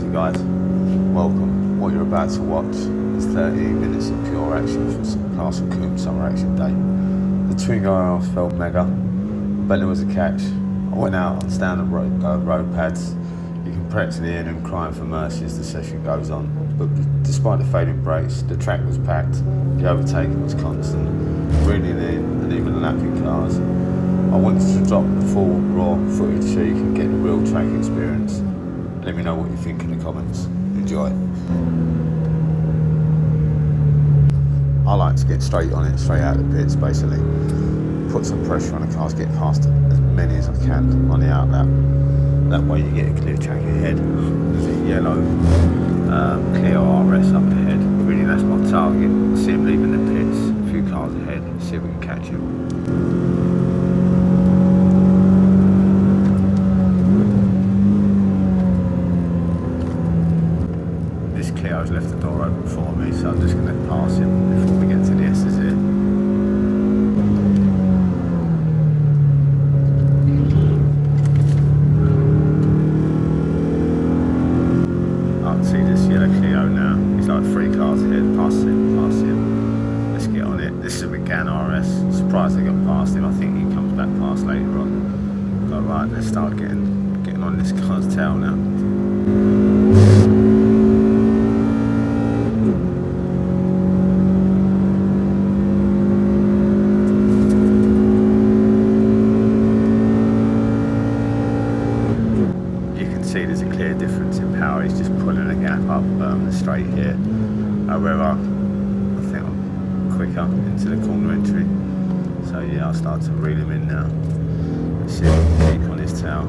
you guys, welcome. What you're about to watch is 13 minutes of pure action from some Castle Combe summer action day. The Twingo RS felt mega, but there was a catch. I went out on standard road pads. You can practically hear them crying for mercy as the session goes on. But despite the fading brakes, the track was packed, the overtaking was constant, reeling in and even lapping cars. I wanted to drop the full raw footage so you can get the real track experience. Let me know what you think in the comments. Enjoy. I like to get straight on it, straight out of the pits basically. Put some pressure on the cars, get past as many as I can on the outlap. That way you get a clear track ahead. There's a yellow Twingo RS up ahead. Really that's my target. See him leaving the pits, a few cars ahead, see if we can catch him. Cleo's left the door open for me, so I'm just going to pass him before we get to the S's here. I can see this yellow Clio now. He's like 3 cars ahead. Pass him. Let's get on it. This is a McGann RS. Surprised I got past him. I think he comes back past later on. But right, let's start getting on this car's tail now. See there's a clear difference in power. He's just pulling a gap up the straight here. However, I think I'm quicker into the corner entry. So yeah, I'll start to reel him in now. Let's see if I can keep on his tail.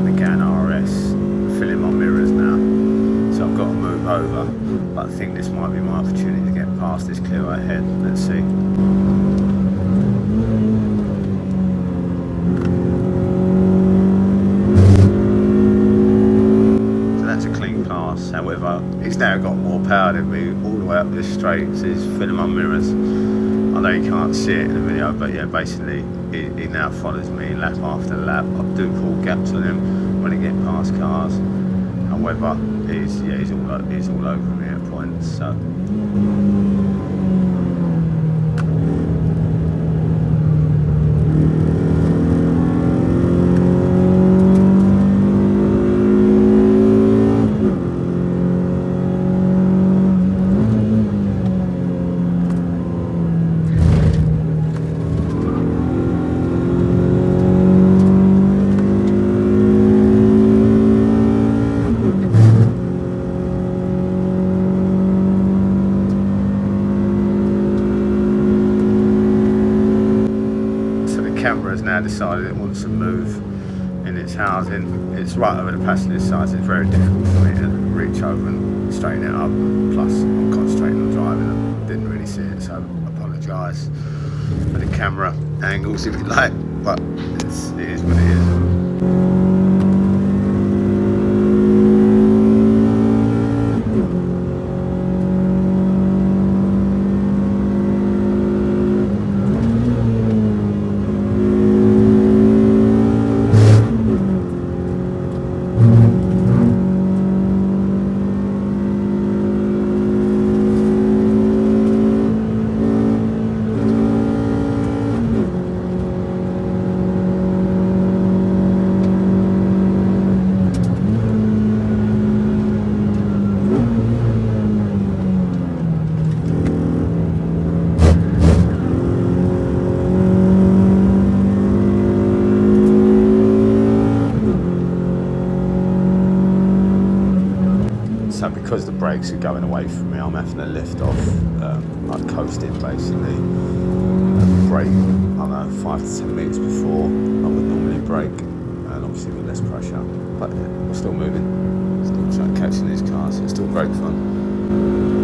McGann RS, filling my mirrors now, so I've got to move over, but I think this might be my opportunity to get past this Clio ahead. Let's see. So that's a clean pass. However, he's now got more power than me all the way up this straight, so he's filling my mirrors. I know you can't see it in the video, but yeah, basically he now follows me lap after lap. I do pull gaps on him when I get past cars. However, he's all over me at points. So. Camera has now decided it wants to move in its housing. It's right over the passenger side, so it's very difficult for me to reach over and straighten it up. Plus, I'm concentrating on driving and didn't really see it, so I apologise for the camera angles if you like, but it is what it is. because the brakes are going away from me, I'm having to lift off, like coasting basically, brake, I don't know, 5 to 10 metres before I would normally brake, and obviously with less pressure. But yeah, we're still moving, still trying to catch these cars, so it's still great fun.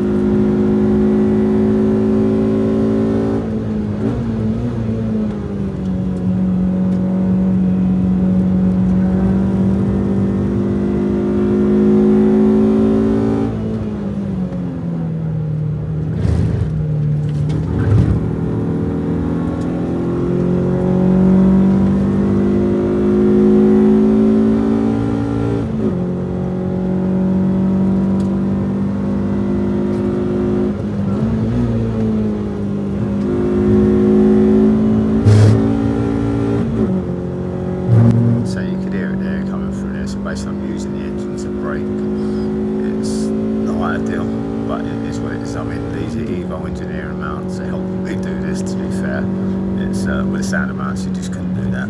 So you could hear it there coming through there. So basically I'm using the engine to brake. It's not ideal, but it is what it is. I mean, these are Evo engineering mounts. They help me do this, to be fair. It's with the standard mounts, you just couldn't do that.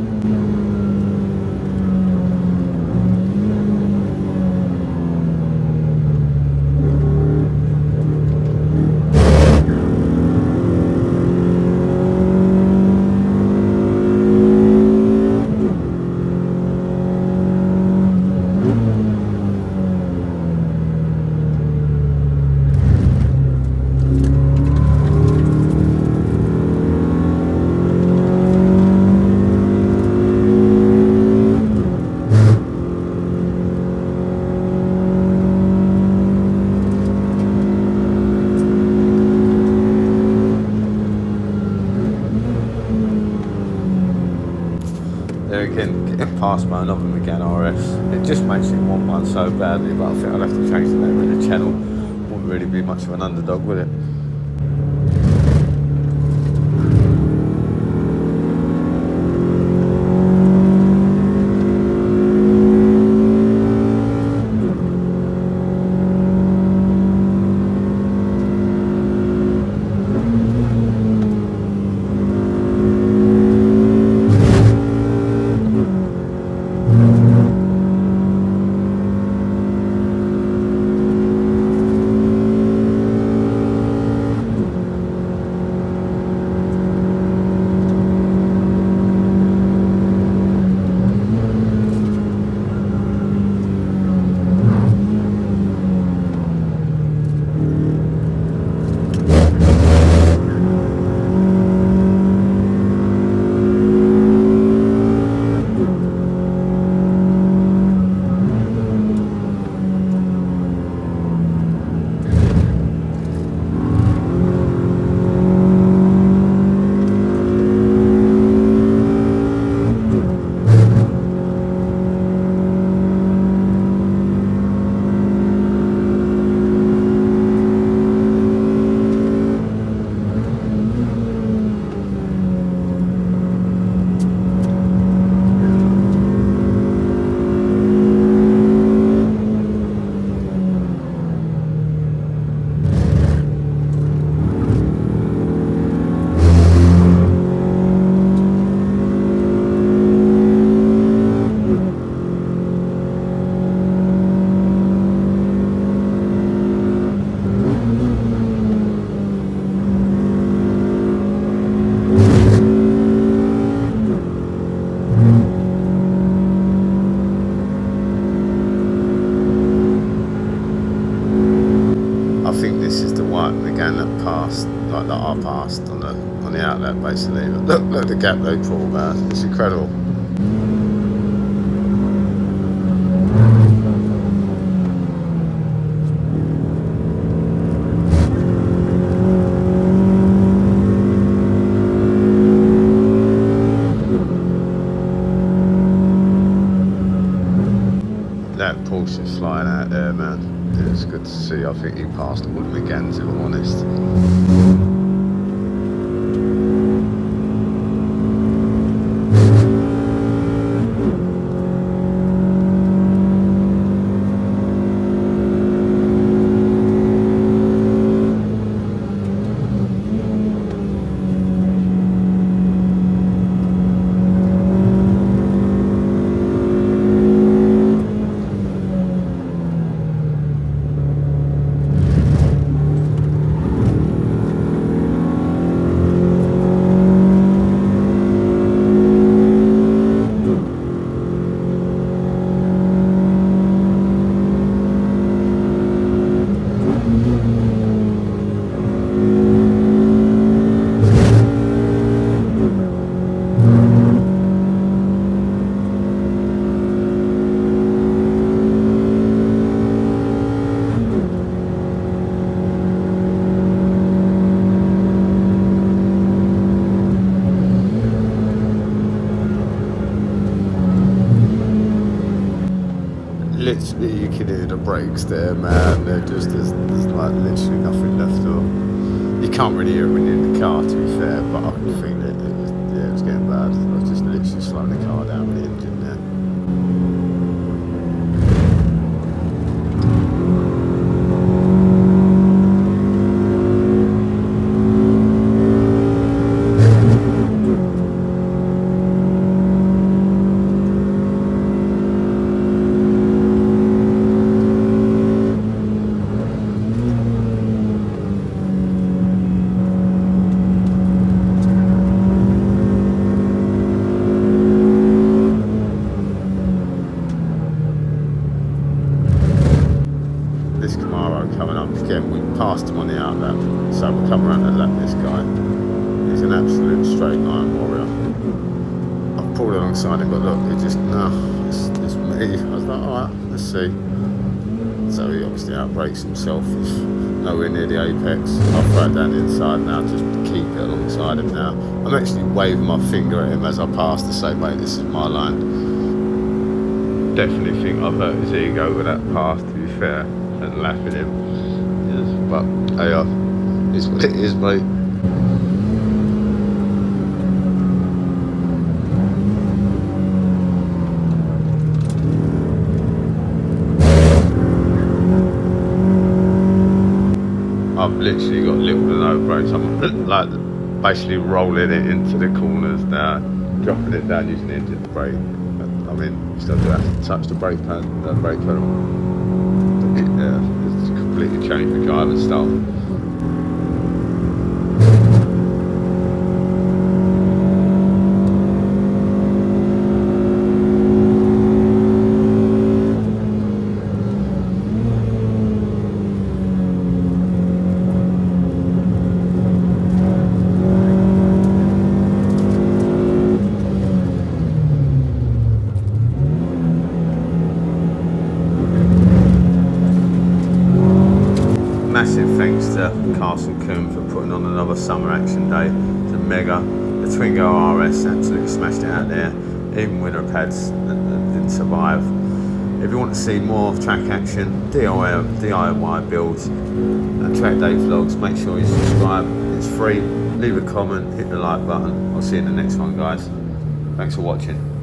There again, getting past my another Megane RS. It just makes me want one so badly, but I think I'll have to change the name of the channel. Wouldn't really be much of an underdog, would it? Megane that passed, like that I passed on the outlet basically. But look at the gap they pull, man. It's incredible. That Porsche's flying out there, man. It's good to see. I think he passed all the Meganes, if I'm honest. literally, you can hear the brakes there, man. There's like literally nothing left of them. You can't really hear it when you're in the car, to be fair, but I can feel it. It was getting bad. I was just literally slowing the car down with the engine there. Coming up again, we passed him on the out lap, so we'll come around and lap this guy. He's an absolute straight line warrior. I've pulled alongside him, but look, he just, no, it's me. I was like, alright, let's see. So he obviously outbrakes himself. He's nowhere near the apex. I'll throw it down the inside now, just to keep it alongside him now. I'm actually waving my finger at him as I pass to say, mate, this is my line. Definitely think I've hurt his ego with that pass, to be fair, and laughing him. But hey, it's what it is, mate. I've literally got little to no brakes. I'm like basically rolling it into the corners now, dropping it down using the engine to brake. I mean, you still do have to touch the brake pedal. Yeah, it's completely changed the drive and stuff. Massive thanks to Combe for putting on another summer action day. It's a mega. The Twingo RS absolutely smashed it out there, even with her pads that didn't survive. If you want to see more track action, DIY builds and track day vlogs, make sure you subscribe. It's free. Leave a comment, hit the like button. I'll see you in the next one, guys. Thanks for watching.